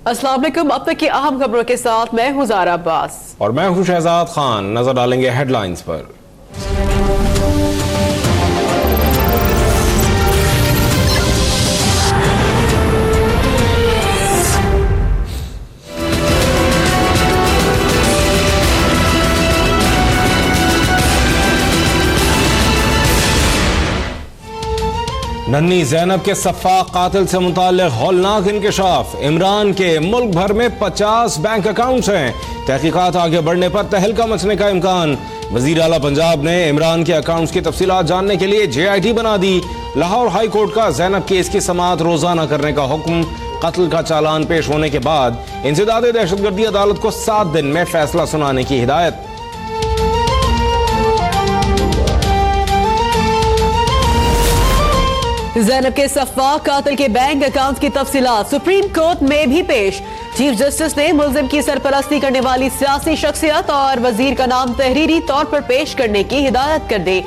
अस्सलाम वालेकुम। अब तक की अहम खबरों के साथ मैं हूं ज़ारा अब्बास और मैं हूं शहजाद खान। नजर डालेंगे हेडलाइंस पर। नन्ही ज़ैनब के सफ़ाक कातिल से मुताल्लिक़ हौलनाक इंकशाफ। इमरान के मुल्क भर में 50 बैंक अकाउंट्स हैं। तहकीकात आगे बढ़ने पर तहलका मचने का इम्कान। वज़ीर आला पंजाब ने इमरान के अकाउंट्स की तफसीलात जानने के लिए JIT बना दी। लाहौर हाई कोर्ट का ज़ैनब केस की समाअत रोजाना करने का हुक्म। कत्ल का चालान पेश होने के बाद इंसदाद दहशतगर्दी अदालत को 7 दिन में फैसला सुनाने की हिदायत। ज़ैनब के सफ़ाक कातिल के बैंक अकाउंट की तफसीलात सुप्रीम कोर्ट में भी पेश। चीफ जस्टिस ने मुल्जिम की सरपरस्ती करने वाली सियासी शख्सियत और वजीर का नाम तहरीरी तौर पर पेश करने की हिदायत कर दी।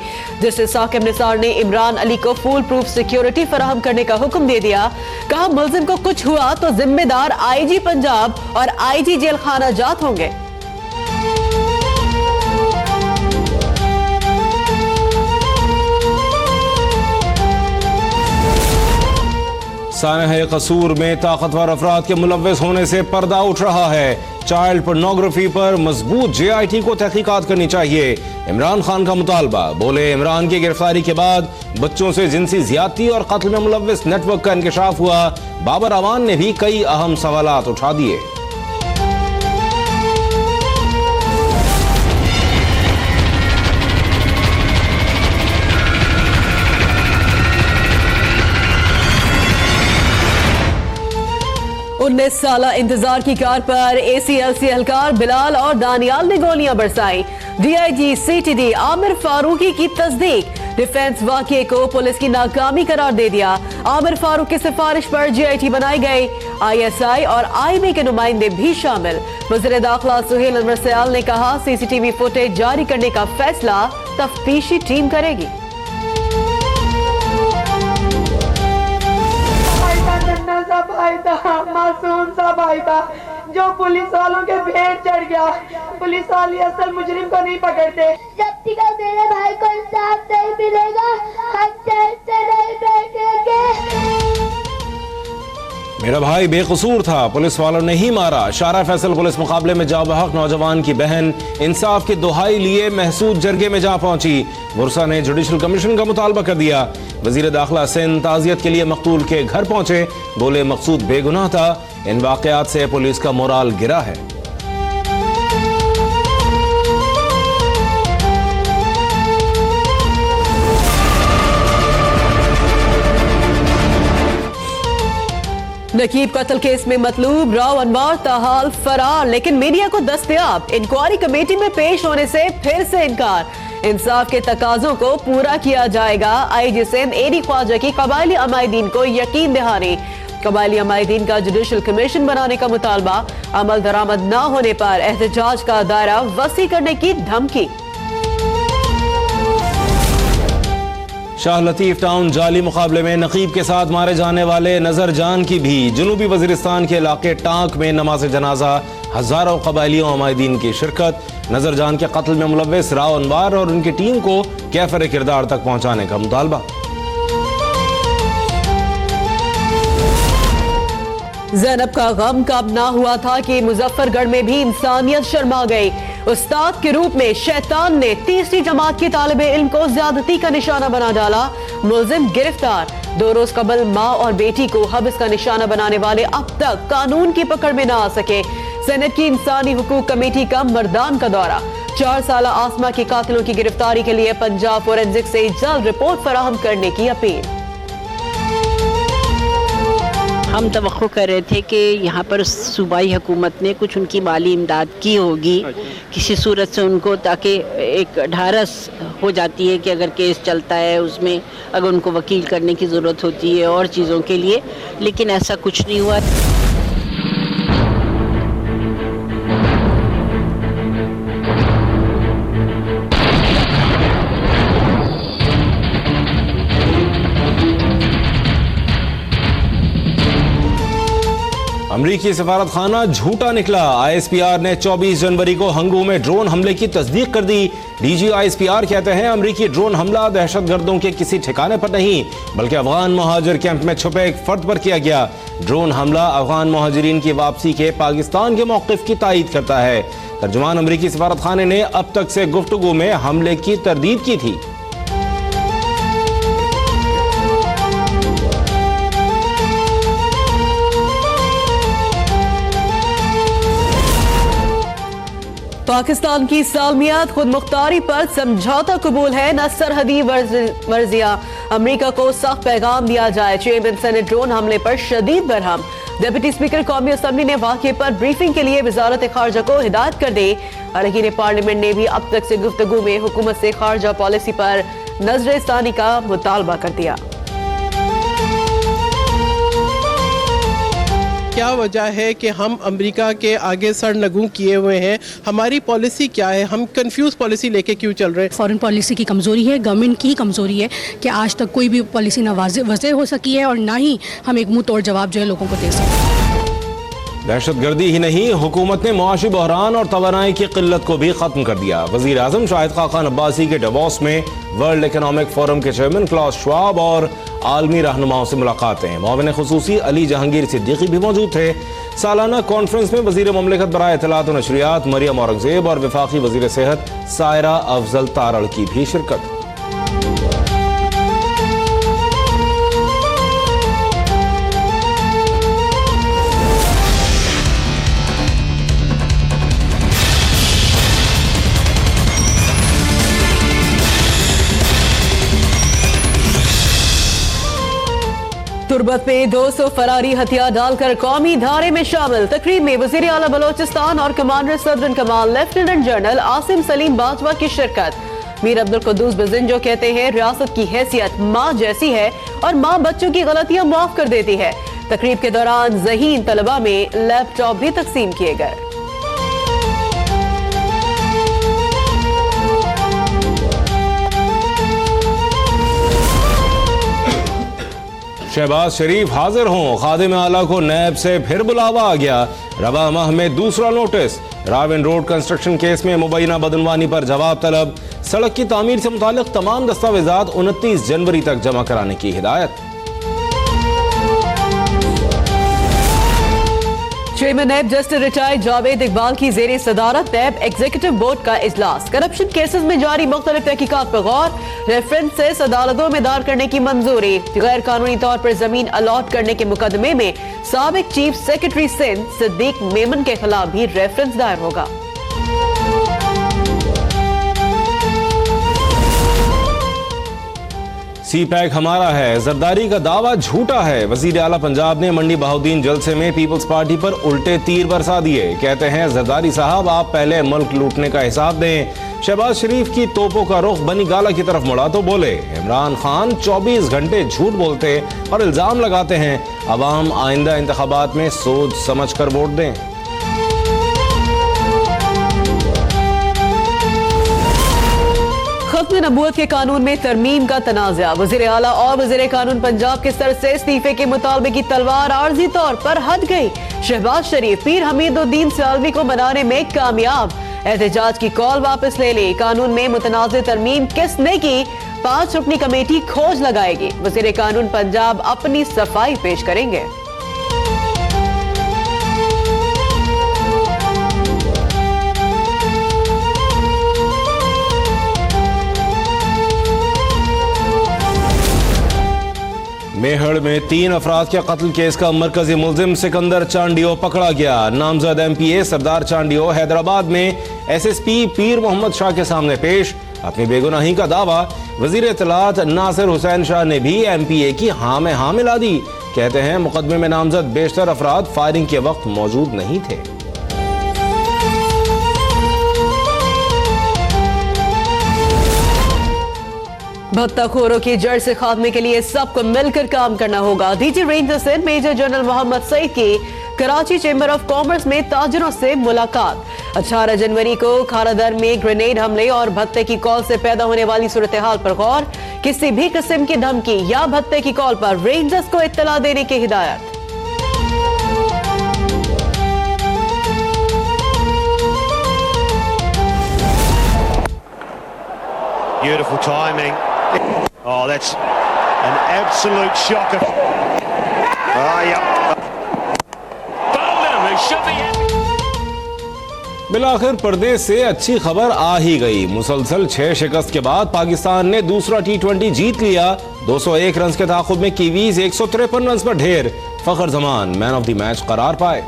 जस्टिस साकिब निसार ने इमरान अली को फुल प्रूफ सिक्योरिटी फराहम करने का हुक्म दे दिया। कहा, मुल्जिम को कुछ हुआ तो जिम्मेदार IG पंजाब और IG जेल खाना जात होंगे। सानह कसूर में ताकतवर अफराद के मुलव्वस होने से पर्दा उठ रहा है। चाइल्ड पोर्नोग्राफी पर मजबूत JIT को तहकीकात करनी चाहिए। इमरान खान का मुतालबा। बोले, इमरान की गिरफ्तारी के बाद बच्चों से जिनसी ज्यादती और कत्ल में मुलव्वस नेटवर्क का इंकशाफ हुआ। बाबर अवान ने भी कई अहम सवालात उठा दिए। उन्नीस साला इंतजार की कार पर ACLC एहलकार बिलाल और दानियाल ने गोलियां बरसाई। DIG CTD आमिर फारूकी की तस्दीक। डिफेंस वाक़े को पुलिस की नाकामी करार दे दिया। आमिर फारूक की सिफारिश पर JIT बनाई गई। ISI और IB के नुमाइंदे भी शामिल। वज़ीर दाखिला सुहेल अनवर सयाल ने कहा, CCTV फुटेज जारी करने का फैसला तफ्तीशी टीम करेगी। मासूम सा भाई था जो पुलिस वालों के भेड़ चढ़ गया। पुलिस वाले असल मुजरिम को नहीं पकड़ते। जब तक मेरे भाई को इंसाफ नहीं मिलेगा हम चैन से नहीं बैठेंगे। मेरा भाई बेकसूर था, पुलिस वालों ने ही मारा। शारा फैसल पुलिस मुकाबले में जाबहक नौजवान की बहन इंसाफ की दुहाई लिए महसूद जरगे में जा पहुंची। बुरसा ने जुडिशल कमीशन का मुतालबा कर दिया। वजीर दाखिला सिंध ताजियत के लिए मकतूल के घर पहुंचे। बोले, मकसूद बेगुनाह था। इन वाकयात से पुलिस का मोराल गिरा है। नकीब कत्ल केस में मतलूब राव अनवार ताहाल फरार, लेकिन मीडिया को दस्तयाब। इंक्वायरी कमेटी में पेश होने से फिर से इनकार। इंसाफ के तकाजों को पूरा किया जाएगा। IG सिंध AD ख्वाजा की कबायली अमायदीन को यकीन दहानी। कबायली अमायदीन का जुडिशल कमीशन बनाने का मुतालबा। अमल दरामद न होने पर एहतजाज का दायरा वसी करने की धमकी। शाह लतीफ टाउन जाली मुकाबले में नकीब के साथ मारे जाने वाले नजर जान की भी जनूबी वजीरिस्तान के इलाके टांक में नमाज जनाजा। हजारों कबायलियों अमायदीन की शिरकत। नजर जान के कत्ल में मुलव्वस राव अनवार और उनकी टीम को कैफर किरदार तक पहुंचाने का मुतालबा। ज़ैनब का गम कब ना हुआ था कि मुजफ्फरगढ़ में भी इंसानियत शर्मा गई। उस्ताद के रूप में शैतान ने तीसरी जमात की तालिबे इल्म को ज्यादती का निशाना बना डाला। मुलजिम गिरफ्तार। 2 रोज कबल माँ और बेटी को हब्स का निशाना बनाने वाले अब तक कानून की पकड़ में न आ सके। सेनेट की इंसानी हुकूक कमेटी का मर्दान का दौरा। 4 साला आसमा के कातिलों की गिरफ्तारी के लिए पंजाब फोरेंसिक से जल्द रिपोर्ट फराहम करने की अपील। हम तवक्को कर रहे थे कि यहाँ पर सूबाई हुकूमत ने कुछ उनकी माली इमदाद की होगी किसी सूरत से उनको, ताकि एक ढारस हो जाती है कि अगर केस चलता है उसमें अगर उनको वकील करने की ज़रूरत होती है और चीज़ों के लिए, लेकिन ऐसा कुछ नहीं हुआ। अमरीकी सफारत खाना झूठा निकला। ISPR ने 24 जनवरी को हंगू में ड्रोन हमले की तस्दीक कर दी। DG ISPR कहते हैं अमरीकी ड्रोन हमला दहशतगर्दों के किसी ठिकाने पर नहीं बल्कि अफगान महाजिर कैंप में छुपे एक फर्द पर किया गया। ड्रोन हमला अफगान महाजिरीन की वापसी के पाकिस्तान के मौक़िफ़ की तायीद करता है। तर्जुमान अमरीकी सफारत खाने ने अब तक से गुफ्तगू में हमले की तरदीद की थी। पाकिस्तान की सालमियात खुद मुख्तारी पर समझौता कबूल है, न सरहदी वर्जिया। अमरीका को साफ पैगाम दिया जाए। चेयरमैन सेनेट ड्रोन हमले पर शदीद बरहम। डिप्टी स्पीकर कौमी असम्बली ने वाक़े पर ब्रीफिंग के लिए वजारत खारजा को हिदायत कर दी। अरकान पार्लियामेंट ने भी अब तक से गुफ्तगू में हुकूमत से खारजा पॉलिसी पर नजरसानी का मुतालबा कर दिया। क्या वजह है कि हम अमेरिका के आगे सर नगू किए हुए हैं? हमारी पॉलिसी क्या है? हम कंफ्यूज पॉलिसी लेके क्यों चल रहे हैं? फॉरेन पॉलिसी की कमज़ोरी है, गवर्नमेंट की कमज़ोरी है कि आज तक कोई भी पॉलिसी ना वाज़ेह हो सकी है और ना ही हम एक मुंह तोड़ जवाब जो है लोगों को दे सकें। दहशतगर्दी ही नहीं, हुकूमत ने मुआशी बहरान और तवानाई की किल्लत को भी खत्म कर दिया। वज़ीर आज़म शाहिद खाकान अब्बासी के डवॉस में वर्ल्ड इकोनॉमिक फोरम के चेयरमैन क्लास श्वाब और आलमी रहनुमाओं से मुलाकातें। मुआविन खुसूसी अली जहांगीर सिद्दीकी भी मौजूद थे। सालाना कॉन्फ्रेंस में वज़ीर ममलिकत बराए इत्तलात और नशरियात मरियम औरंगज़ेब और वफाकी वज़ीर सेहत सायरा अफजल तारड़ की भी शिरकत। तुर्बत में 200 फरारी हथियार डालकर कौमी धारे में शामिल। तकरीब में वज़ीर आला बलोचिस्तान और कमांडर सदरन कमाल लेफ्टिनेंट जनरल आसिम सलीम बाजवा की शिरकत। मीर अब्दुल कुद्दूस बिजिंजो कहते हैं रियासत की हैसियत माँ जैसी है और माँ बच्चों की गलतियां माफ कर देती है। तकरीब के दौरान ज़हीन तलबा में लैपटॉप भी तकसीम किए गए। शहबाज शरीफ हाजिर हों, खादिम आला को नैब से फिर बुलावा आ गया। रबा माह में दूसरा notice. Ravin road construction case में मुबैना बदनवानी पर जवाब तलब। सड़क की तामीर से मुताल्लिक तमाम दस्तावेजात 29 जनवरी तक जमा कराने की हिदायत। Chairman NAB justice retired Javed Iqbal की ज़ेरे सदारत नैब एग्जीक्यूटिव बोर्ड का इजलास। करप्शन केसेस में जारी मुख्तलिफ तहकीकात पर गौर। रेफरेंसेस अदालतों में दायर करने की मंजूरी। गैर कानूनी तौर पर जमीन अलॉट करने के मुकदमे में साबिक चीफ सेक्रेटरी सिंध सिद्दीक मेमन के खिलाफ भी रेफरेंस दायर होगा। सी पैक हमारा है, जरदारी का दावा झूठा है। वजीर आला पंजाब ने मंडी बहाउद्दीन जलसे में पीपल्स पार्टी पर उल्टे तीर बरसा दिए। कहते हैं जरदारी साहब आप पहले मुल्क लूटने का हिसाब दें। शहबाज शरीफ की तोपों का रुख बनी गाला की तरफ मुड़ा तो बोले इमरान खान 24 घंटे झूठ बोलते और इल्जाम लगाते हैं। अवाम आइंदा इंतखाबात में सोच समझ कर वोट दें। खत्म नबूवत के कानून में तरमीम का तनाज़ा। वज़ीर आला और वज़ीर कानून पंजाब के सर से इस्तीफे के मुतालबे की तलवार आर्जी तौर पर हट गई। शहबाज शरीफ पीर हमीदुद्दीन सियालवी को मनाने में कामयाब। एहतजाज की कॉल वापस ले ली। कानून में मुतनाज़ तरमीम किसने की? 5 रुकनी कमेटी खोज लगाएगी। वज़ीर कानून पंजाब अपनी सफाई पेश करेंगे। मेहड़ में 3 अफराद के कत्ल केस का मरकजी मुल्जिम सिकंदर चांडियो पकड़ा गया। नामजद MPA सरदार चांडियो हैदराबाद में SSP पीर मोहम्मद शाह के सामने पेश। अपनी बेगुनाही का दावा वजीर इत्तलात नासिर हुसैन शाह ने भी MPA की हाँ में हाँ मिला दी। कहते हैं मुकदमे में नामजद बेशतर अफराद फायरिंग के वक्त मौजूद नहीं थे। भत्ताखोरों की जड़ से खात्मे के लिए सबको मिलकर काम करना होगा। डीजी रेंजर्स से मेजर जनरल मोहम्मद सईद की कराची चेंबर ऑफ कॉमर्स में ताजरों से मुलाकात। 18 जनवरी को खारादर में ग्रेनेड हमले और भत्ते की कॉल से पैदा होने वाली सूरत हाल पर गौर। किसी भी किस्म की धमकी या भत्ते की कॉल पर रेंजर्स को इत्तला देने की हिदायत। Beautiful timing. Oh, that's an absolute shocker. Oh, yeah. Bolden, who should be happy. बिलाखिर परदेश से अच्छी खबर आ ही गई। मुसलसल 6 शिकस्त के बाद पाकिस्तान ने दूसरा T20 जीत लिया। 201 रन के ताक़ुब में कीवीज 153 रन पर ढेर। Fakhar Zaman man of the match करार पाए।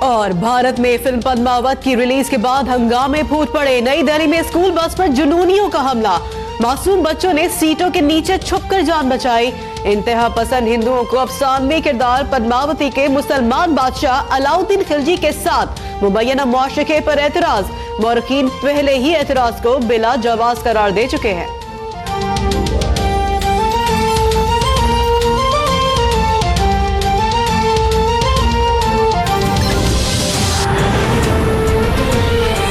और भारत में फिल्म पद्मावत की रिलीज के बाद हंगामे फूट पड़े। नई दिल्ली में स्कूल बस पर जुनूनियों का हमला। मासूम बच्चों ने सीटों के नीचे छुपकर जान बचाई। इंतहा पसंद हिंदुओं को अफसानवी किरदार पद्मावती के मुसलमान बादशाह अलाउद्दीन खिलजी के साथ मुबैना मुआशरे पर एतराज। मौरखीन पहले ही एतराज को बिला जवाज करार दे चुके हैं।